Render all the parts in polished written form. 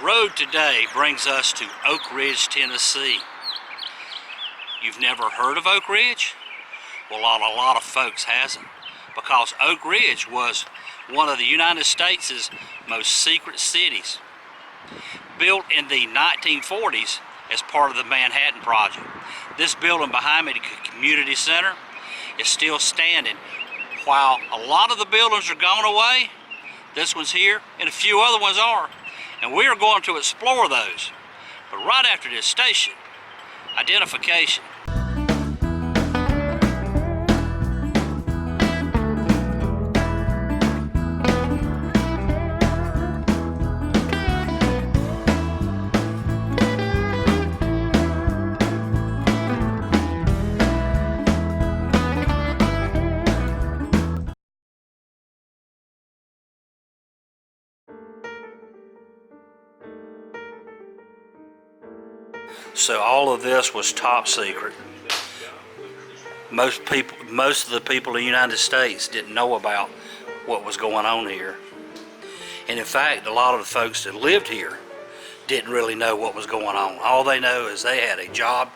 road today brings us to Oakridge, Tennessee. You've never heard of Oakridge? Well, a lot of folks hasn't, because Oakridge was one of the United States' most secret cities, built in the 1940s as part of the Manhattan Project. This building behind me, the community center, is still standing. While a lot of the buildings are gone away, this one's here and a few other ones are, and we are going to explore those. But right after this station identification. So all of this was top secret. Most of the people in the United States didn't know about what was going on here. And in fact, a lot of the folks that lived here didn't really know what was going on. All they know is they had a job,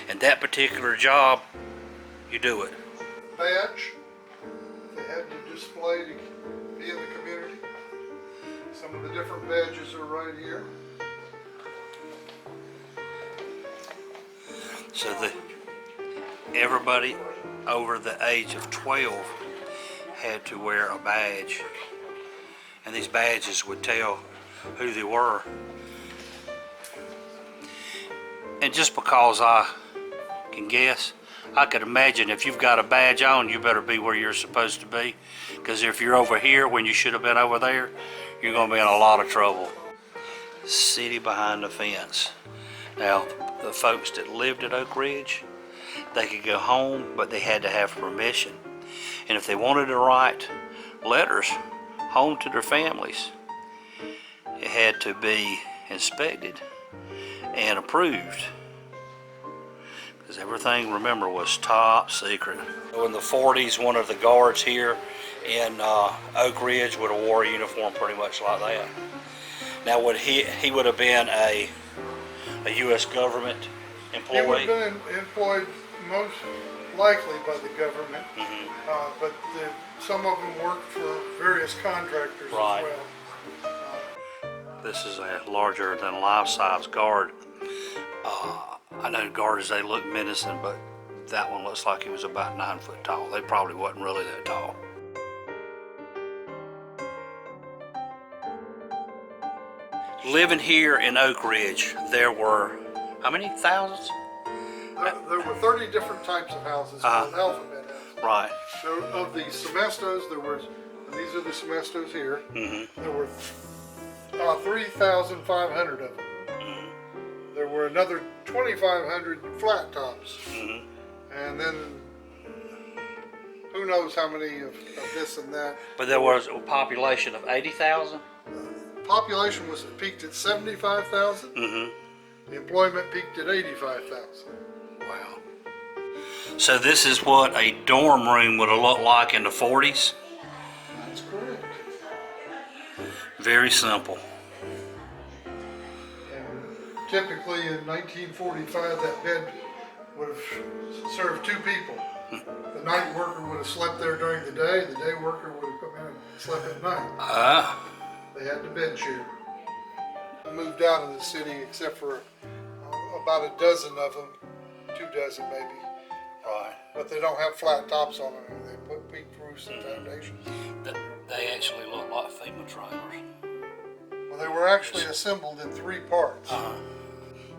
and that particular job, you do it. Badge they had to display to be in the community. Some of the different badges are right here. So everybody over the age of 12 had to wear a badge, and these badges would tell who they were. And just because I can guess, I could imagine if you've got a badge on, you better be where you're supposed to be, because if you're over here when you should have been over there, you're going to be in a lot of trouble. City behind the fence. Now, the folks that lived at Oakridge, they could go home, but they had to have permission. And if they wanted to write letters home to their families, it had to be inspected and approved, because everything, remember, was top secret. So in the 40s, one of the guards here in Oakridge would have wore a uniform pretty much like that. Now, he would have been a U.S. government employee? He would have been employed most likely by the government, but some of them worked for various contractors right. as well. This is a larger than life-size guard. I know guards, they look menacing, but that one looks like he was about 9 foot tall. They probably wasn't really that tall. Living here in Oakridge, there were, how many thousands? There were 30 different types of houses called alphabet houses. Right. There, of the semestos, there was, and these are the semestos here, there were 3,500 of them. There were another 2,500 flat tops. And then who knows how many of this and that. But there was a population of 80,000? Population was peaked at 75,000. The employment peaked at 85,000. Wow. So this is what a dorm room would have looked like in the 40s? That's correct. Very simple. And typically in 1945, that bed would have served 2 people. The night worker would have slept there during the day worker would have come in and slept at night. They had the bed share. Moved out of the city except for about a dozen of them, 2 dozen maybe. Right. But they don't have flat tops on them. They put peaked roofs and foundations. They actually look like FEMA trailers. Well, they were actually assembled in 3 parts.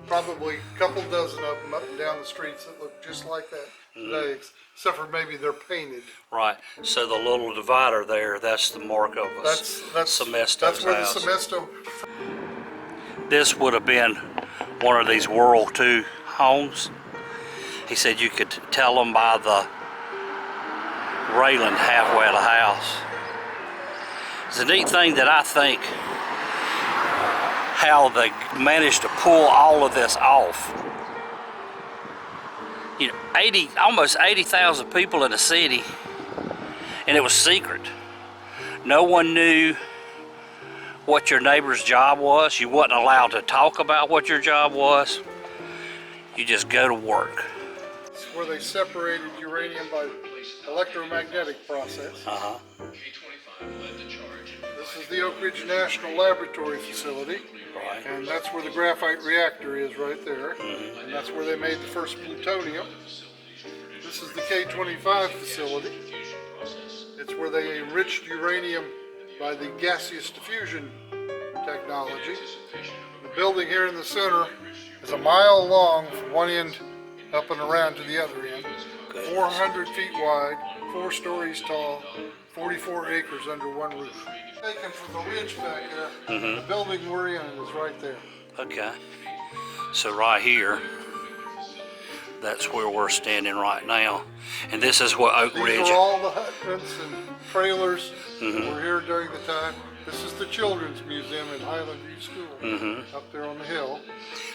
Probably a couple dozen of them up and down the streets that look just like that today, except for maybe they're painted. Right. So the little divider there, that's the mark of a Semesto's That's where house. the Semesto. This would have been one of these World II homes. He said you could tell them by the railing halfway of the house. It's a neat thing that I think how they managed to pull all of this off. You know, almost 80,000 people in a city, and it was secret. No one knew what your neighbor's job was. You wasn't allowed to talk about what your job was. You just go to work. It's where they separated uranium by electromagnetic process. Uh-huh. This is the Oakridge National Laboratory facility. Right. And that's where the graphite reactor is right there. And that's where they made the first plutonium. This is the K-25 facility. It's where they enriched uranium by the gaseous diffusion technology. The building here in the center is a mile long from one end up and around to the other end. 400 feet wide, 4 stories tall, 44 acres under one roof. Taken from the ridge back there, the building we're in is right there. Okay. So right here, that's where we're standing right now. And this is what Oakridge... These are all the hutments and trailers that were here during the time. This is the Children's Museum at Highland View School, up there on the hill.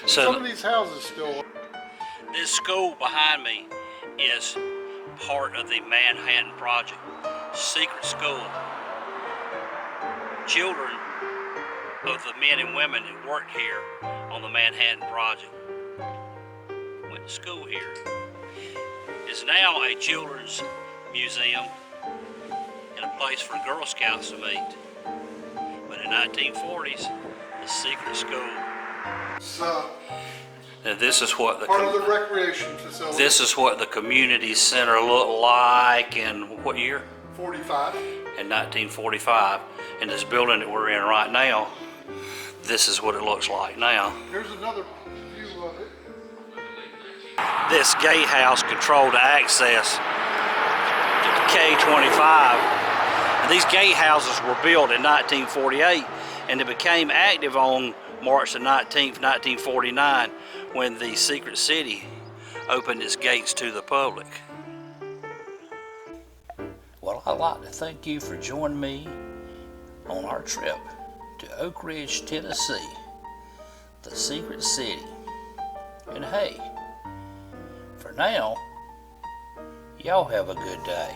So some of these houses still... This school behind me is part of the Manhattan Project. Secret school. Children of the men and women that worked here on the Manhattan Project went to school here. It's now a children's museum and a place for Girl Scouts to meet. But in the 1940s, a secret school. So, and this is what part of the recreation facility. This is what the community center looked like in what year? 45. In 1945. And this building that we're in right now, this is what it looks like now. Here's another view of it. This gatehouse controlled access to the K-25. And these gatehouses were built in 1948 and they became active on March the 19th, 1949 when the Secret City opened its gates to the public. Well, I'd like to thank you for joining me on our trip to Oakridge, Tennessee, the Secret City. And hey, for now, y'all have a good day.